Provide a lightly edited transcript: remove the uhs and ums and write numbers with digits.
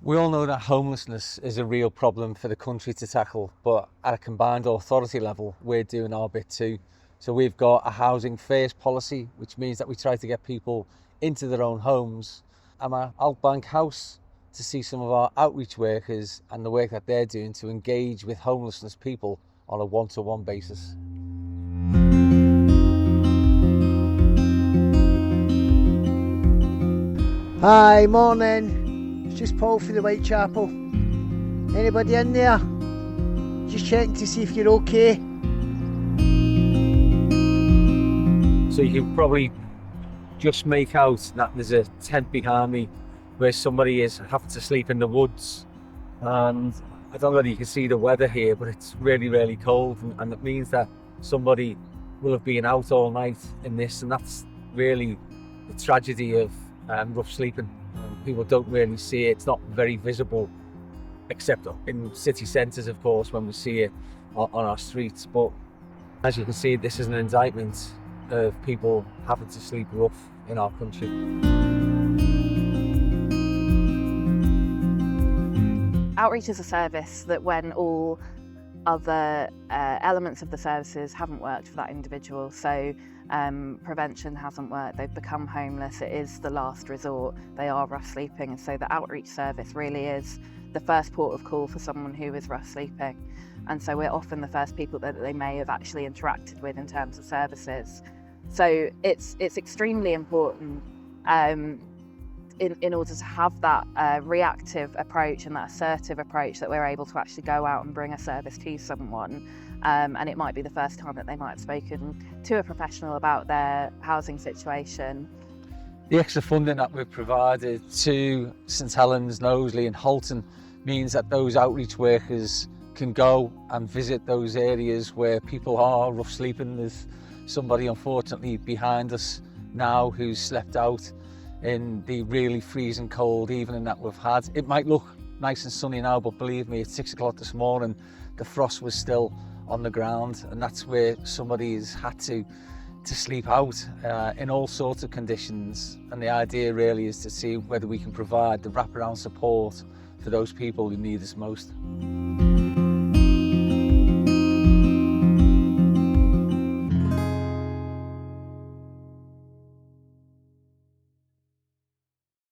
We all know that homelessness is a real problem for the country to tackle, but at a combined authority level, we're doing our bit too. So we've got a housing first policy, which means that we try to get people into their own homes. I'm at Outbank House to see some of our outreach workers and the work that they're doing to engage with homelessness people on a one-to-one basis. Hi, morning. It's just Paul for the Whitechapel. Anybody in there? Just checking to see if you're okay. So you can probably just make out that there's a tent behind me where somebody is having to sleep in the woods. And I don't know whether you can see the weather here, but it's really, really cold. And it means that somebody will have been out all night in this. And that's really the tragedy of rough sleeping. People don't really see it. It's not very visible, except in city centres, of course, when we see it on our streets. But as you can see, this is an indictment of people having to sleep rough in our country. Outreach is a service that when all other elements of the services haven't worked for that individual, so prevention hasn't worked, they've become homeless, it is the last resort, they are rough sleeping, and so the outreach service really is the first port of call for someone who is rough sleeping. And so we're often the first people that they may have actually interacted with in terms of services. So it's extremely important in order to have that reactive approach and that assertive approach, that we're able to actually go out and bring a service to someone. And it might be the first time that they might have spoken to a professional about their housing situation. The extra funding that we've provided to St Helens, Knowsley and Halton means that those outreach workers can go and visit those areas where people are rough sleeping. There's somebody unfortunately behind us now who's slept out in the really freezing cold evening that we've had. It might look nice and sunny now, but believe me, at 6 o'clock this morning, the frost was still on the ground, and that's where somebody's had to sleep out in all sorts of conditions. And the idea really is to see whether we can provide the wraparound support for those people who need us most.